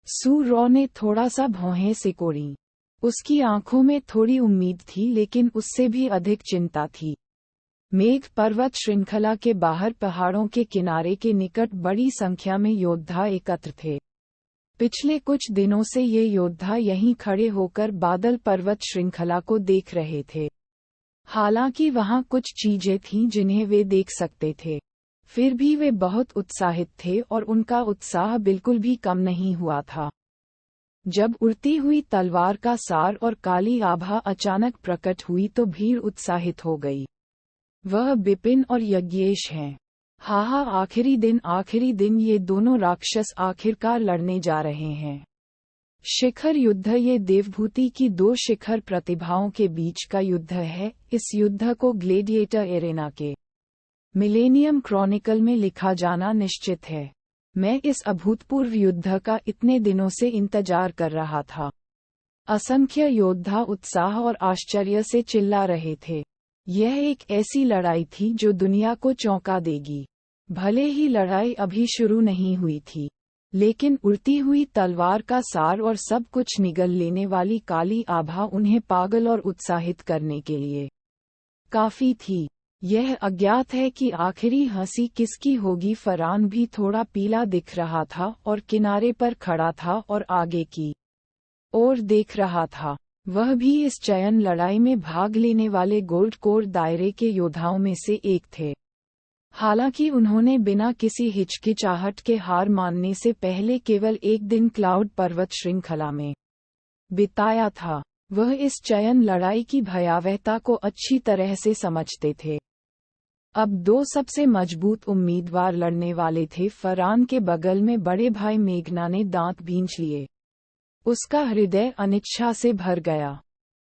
सूर्य ने थोड़ा सा भौहें सिकोड़ी। उसकी आंखों में थोड़ी उम्मीद थी, लेकिन उससे भी अधिक चिंता थी। मेघ पर्वत श्रृंखला के बाहर पहाड़ों के किनारे के निकट बड़ी संख्या में योद्धा एकत्र थे। पिछले कुछ दिनों से ये योद्धा यहीं खड़े होकर बादल पर्वत श्रृंखला को देख रहे थे। हालांकि वहां कुछ चीजें थीं जिन्हें वे देख सकते थे, फिर भी वे बहुत उत्साहित थे और उनका उत्साह बिल्कुल भी कम नहीं हुआ था। जब उड़ती हुई तलवार का सार और काली आभा अचानक प्रकट हुई तो भीड़ उत्साहित हो गई। वह बिपिन और यज्ञेश हैं। हा आखिरी दिन ये दोनों राक्षस आखिरकार लड़ने जा रहे हैं। शिखर युद्ध ये देवभूति की 2 शिखर प्रतिभाओं के बीच का युद्ध है। इस युद्ध को ग्लेडिएटर एरेना के मिलेनियम क्रॉनिकल में लिखा जाना निश्चित है। मैं इस अभूतपूर्व युद्ध का इतने दिनों से इंतजार कर रहा था। असंख्य योद्धा उत्साह और आश्चर्य से चिल्ला रहे थे। यह एक ऐसी लड़ाई थी जो दुनिया को चौंका देगी। भले ही लड़ाई अभी शुरू नहीं हुई थी, लेकिन उड़ती हुई तलवार का सार और सब कुछ निगल लेने वाली काली आभा उन्हें पागल और उत्साहित करने के लिए काफी थी। यह अज्ञात है कि आखिरी हंसी किसकी होगी। फरहान भी थोड़ा पीला दिख रहा था और किनारे पर खड़ा था और आगे की ओर देख रहा था। वह भी इस चयन लड़ाई में भाग लेने वाले गोल्ड कोर दायरे के योद्धाओं में से एक थे। हालांकि उन्होंने बिना किसी हिचकिचाहट के हार मानने से पहले केवल एक दिन क्लाउड पर्वत श्रृंखला में बिताया था। वह इस चयन लड़ाई की भयावहता को अच्छी तरह से समझते थे। अब दो सबसे मजबूत उम्मीदवार लड़ने वाले थे। फरहान के बगल में बड़े भाई मेघना ने दांत भींच लिए। उसका हृदय अनिच्छा से भर गया।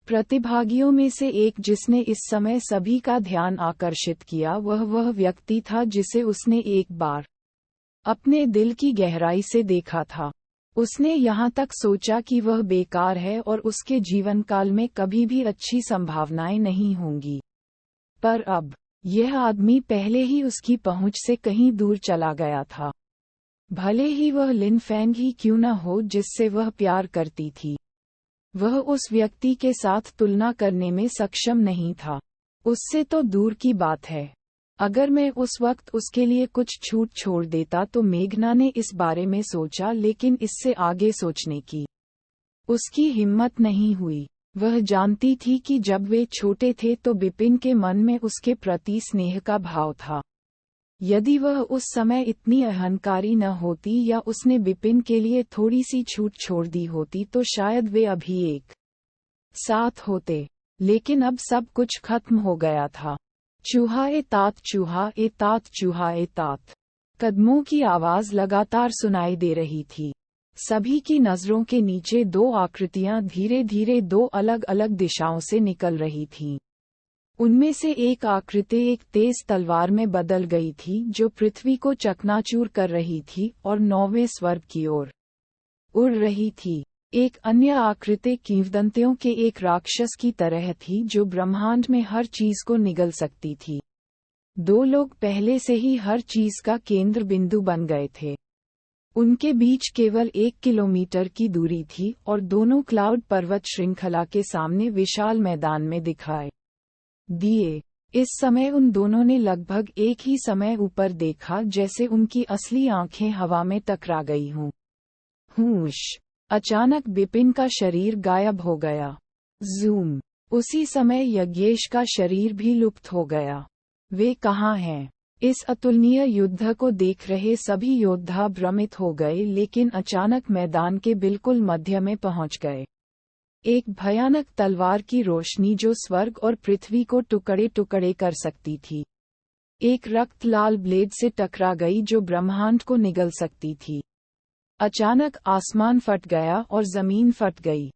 प्रतिभागियों में से एक जिसने इस समय सभी का ध्यान आकर्षित किया वह व्यक्ति था जिसे उसने एक बार अपने दिल की गहराई से देखा था। उसने यहाँ तक सोचा कि वह बेकार है और उसके जीवन काल में कभी भी अच्छी संभावनाएं नहीं होंगी। पर अब यह आदमी पहले ही उसकी पहुंच से कहीं दूर चला गया था। भले ही वह लिन फैंग ही क्यों न हो जिससे वह प्यार करती थी, वह उस व्यक्ति के साथ तुलना करने में सक्षम नहीं था। उससे तो दूर की बात है, अगर मैं उस वक्त उसके लिए कुछ छूट छोड़ देता तो। मेघना ने इस बारे में सोचा, लेकिन इससे आगे सोचने की उसकी हिम्मत नहीं हुई। वह जानती थी कि जब वे छोटे थे तो बिपिन के मन में उसके प्रति स्नेह का भाव था। यदि वह उस समय इतनी अहंकारी न होती या उसने बिपिन के लिए थोड़ी सी छूट छोड़ दी होती तो शायद वे अभी एक साथ होते। लेकिन अब सब कुछ खत्म हो गया था। चूहा ए तात, चूहा ए तात, चूहा ए तात। कदमों की आवाज लगातार सुनाई दे रही थी। सभी की नजरों के नीचे दो आकृतियां धीरे धीरे दो अलग अलग दिशाओं से निकल रही थीं। उनमें से एक आकृति एक तेज तलवार में बदल गई थी जो पृथ्वी को चकनाचूर कर रही थी और 9वें स्वर्ग की ओर उड़ रही थी। एक अन्य आकृति किंवदंतियों के एक राक्षस की तरह थी जो ब्रह्मांड में हर चीज को निगल सकती थी। दो लोग पहले से ही हर चीज का केंद्र बिंदु बन गए थे। उनके बीच केवल 1 किलोमीटर की दूरी थी और दोनों क्लाउड पर्वत श्रृंखला के सामने विशाल मैदान में दिखाई दिए। इस समय उन दोनों ने लगभग एक ही समय ऊपर देखा, जैसे उनकी असली आंखें हवा में टकरा गई हों। हूश! अचानक बिपिन का शरीर गायब हो गया। जूम! उसी समय यज्ञेश का शरीर भी लुप्त हो गया। वे कहाँ हैं? इस अतुलनीय युद्ध को देख रहे सभी योद्धा भ्रमित हो गए, लेकिन अचानक मैदान के बिल्कुल मध्य में पहुंच गए। एक भयानक तलवार की रोशनी जो स्वर्ग और पृथ्वी को टुकड़े टुकड़े कर सकती थी, एक रक्त लाल ब्लेड से टकरा गई जो ब्रह्मांड को निगल सकती थी। अचानक आसमान फट गया और जमीन फट गई।